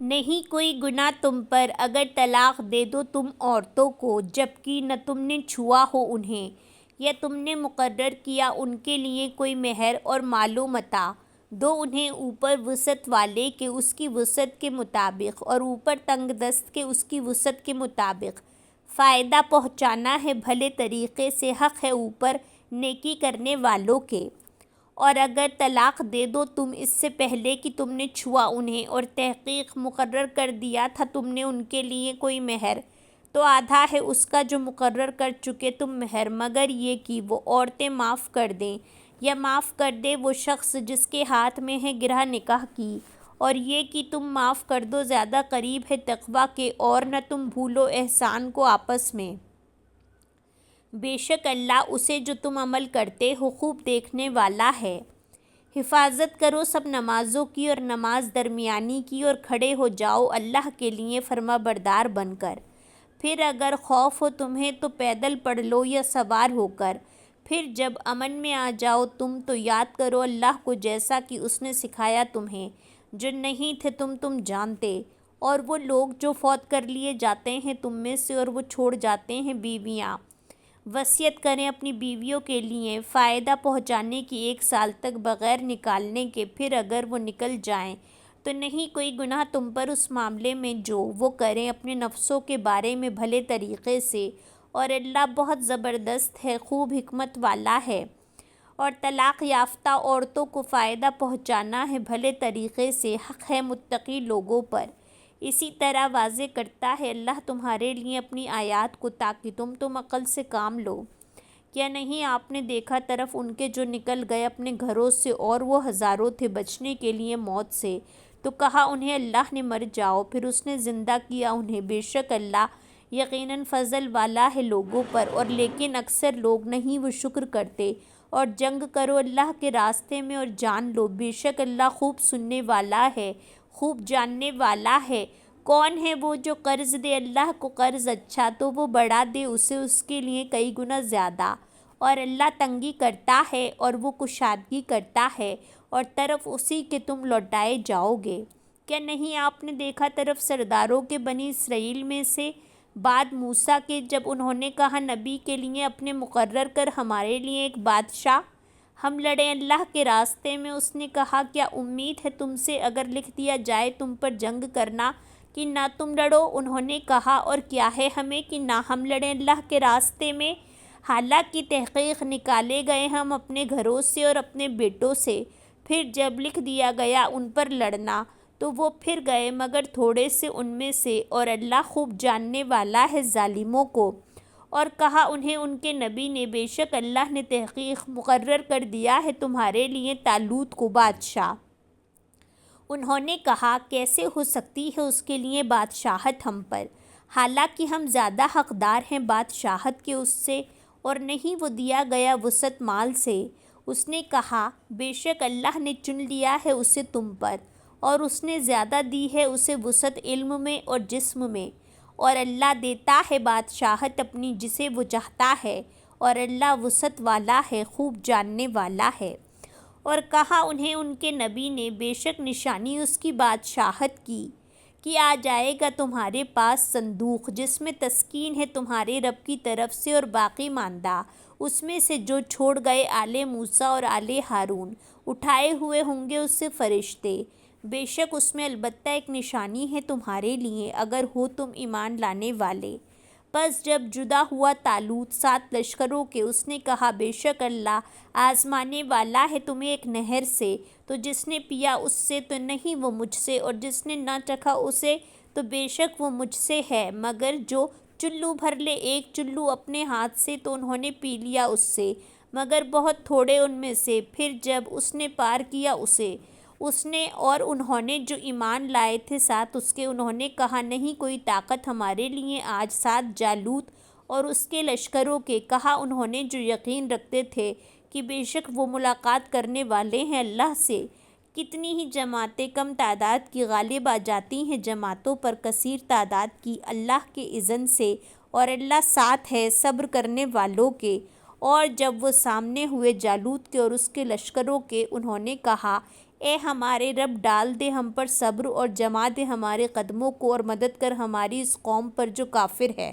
نہیں کوئی گناہ تم پر اگر طلاق دے دو تم عورتوں کو جبکہ نہ تم نے چھوا ہو انہیں، یا تم نے مقرر کیا ان کے لیے کوئی مہر اور مال و متاع، دو انہیں اوپر وسعت والے کے اس کی وسعت کے مطابق اور اوپر تنگ دست کے اس کی وسعت کے مطابق۔ فائدہ پہنچانا ہے بھلے طریقے سے، حق ہے اوپر نیکی کرنے والوں کے۔ اور اگر طلاق دے دو تم اس سے پہلے کہ تم نے چھوا انہیں اور تحقیق مقرر کر دیا تھا تم نے ان کے لیے کوئی مہر، تو آدھا ہے اس کا جو مقرر کر چکے تم مہر، مگر یہ کہ وہ عورتیں معاف کر دیں یا معاف کر دے وہ شخص جس کے ہاتھ میں ہے گرہ نکاح کی، اور یہ کہ تم معاف کر دو زیادہ قریب ہے تقویٰ کے، اور نہ تم بھولو احسان کو آپس میں۔ بے شک اللہ اسے جو تم عمل کرتے ہو خوب دیکھنے والا ہے۔ حفاظت کرو سب نمازوں کی اور نماز درمیانی کی، اور کھڑے ہو جاؤ اللہ کے لیے فرما بردار بن کر۔ پھر اگر خوف ہو تمہیں تو پیدل پڑھ لو یا سوار ہو کر، پھر جب امن میں آ جاؤ تم تو یاد کرو اللہ کو جیسا کہ اس نے سکھایا تمہیں جو نہیں تھے تم جانتے۔ اور وہ لوگ جو فوت کر لیے جاتے ہیں تم میں سے اور وہ چھوڑ جاتے ہیں بیویاں، وصیت کریں اپنی بیویوں کے لیے فائدہ پہنچانے کی 1 سال تک بغیر نکالنے کے، پھر اگر وہ نکل جائیں تو نہیں کوئی گناہ تم پر اس معاملے میں جو وہ کریں اپنے نفسوں کے بارے میں بھلے طریقے سے، اور اللہ بہت زبردست ہے خوب حکمت والا ہے۔ اور طلاق یافتہ عورتوں کو فائدہ پہنچانا ہے بھلے طریقے سے، حق ہے متقی لوگوں پر۔ اسی طرح واضح کرتا ہے اللہ تمہارے لیے اپنی آیات کو تاکہ تم عقل سے کام لو۔ کیا نہیں آپ نے دیکھا طرف ان کے جو نکل گئے اپنے گھروں سے اور وہ ہزاروں تھے بچنے کے لیے موت سے، تو کہا انہیں اللہ نے مر جاؤ، پھر اس نے زندہ کیا انہیں، بے شک اللہ یقیناً فضل والا ہے لوگوں پر، اور لیکن اکثر لوگ نہیں وہ شکر کرتے۔ اور جنگ کرو اللہ کے راستے میں اور جان لو، بے شک اللہ خوب سننے والا ہے خوب جاننے والا ہے۔ کون ہے وہ جو قرض دے اللہ کو قرض اچھا تو وہ بڑھا دے اسے اس کے لیے کئی گنا زیادہ، اور اللہ تنگی کرتا ہے اور وہ کشادگی کرتا ہے، اور طرف اسی کے تم لوٹائے جاؤ گے۔ کیا نہیں آپ نے دیکھا طرف سرداروں کے بنی اسرائیل میں سے بعد موسیٰ کے جب انہوں نے کہا نبی کے لیے اپنے مقرر کر ہمارے لیے ایک بادشاہ، ہم لڑیں اللہ کے راستے میں، اس نے کہا کیا امید ہے تم سے اگر لکھ دیا جائے تم پر جنگ کرنا کہ نہ تم لڑو؟ انہوں نے کہا اور کیا ہے ہمیں کہ نہ ہم لڑیں اللہ کے راستے میں، حالانکہ تحقیق نکالے گئے ہم اپنے گھروں سے اور اپنے بیٹوں سے۔ پھر جب لکھ دیا گیا ان پر لڑنا تو وہ پھر گئے مگر تھوڑے سے ان میں سے، اور اللہ خوب جاننے والا ہے ظالموں کو۔ اور کہا انہیں ان کے نبی نے بے شک اللہ نے تحقیق مقرر کر دیا ہے تمہارے لیے طالوت کو بادشاہ۔ انہوں نے کہا کیسے ہو سکتی ہے اس کے لیے بادشاہت ہم پر، حالانکہ ہم زیادہ حقدار ہیں بادشاہت کے اس سے، اور نہیں وہ دیا گیا وسعت مال سے۔ اس نے کہا بے شک اللہ نے چن لیا ہے اسے تم پر، اور اس نے زیادہ دی ہے اسے وسعت علم میں اور جسم میں، اور اللہ دیتا ہے بادشاہت اپنی جسے وہ چاہتا ہے، اور اللہ وسعت والا ہے خوب جاننے والا ہے۔ اور کہا انہیں ان کے نبی نے بے شک نشانی اس کی بادشاہت کی کہ آ جائے گا تمہارے پاس صندوق جس میں تسکین ہے تمہارے رب کی طرف سے اور باقی ماندہ اس میں سے جو چھوڑ گئے آل موسیٰ اور آل ہارون، اٹھائے ہوئے ہوں گے اس سے فرشتے، بے شک اس میں البتہ ایک نشانی ہے تمہارے لیے اگر ہو تم ایمان لانے والے۔ پس جب جدا ہوا طالوت 7 لشکروں کے، اس نے کہا بے شک اللہ آزمانے والا ہے تمہیں ایک نہر سے، تو جس نے پیا اس سے تو نہیں وہ مجھ سے، اور جس نے نہ چکھا اسے تو بے شک وہ مجھ سے ہے، مگر جو چلو بھر لے ایک چلو اپنے ہاتھ سے تو انہوں نے پی لیا اس سے، مگر بہت تھوڑے ان میں سے۔ پھر جب اس نے پار کیا اسے، اس نے اور انہوں نے جو ایمان لائے تھے ساتھ اس کے، انہوں نے کہا نہیں کوئی طاقت ہمارے لیے آج ساتھ جالوت اور اس کے لشکروں کے۔ کہا انہوں نے جو یقین رکھتے تھے کہ بے شک وہ ملاقات کرنے والے ہیں اللہ سے، کتنی ہی جماعتیں کم تعداد کی غالب آ جاتی ہیں جماعتوں پر کثیر تعداد کی اللہ کے اذن سے، اور اللہ ساتھ ہے صبر کرنے والوں کے۔ اور جب وہ سامنے ہوئے جالوت کے اور اس کے لشکروں کے، انہوں نے کہا اے ہمارے رب، ڈال دے ہم پر صبر اور جما دے ہمارے قدموں کو، اور مدد کر ہماری اس قوم پر جو کافر ہے۔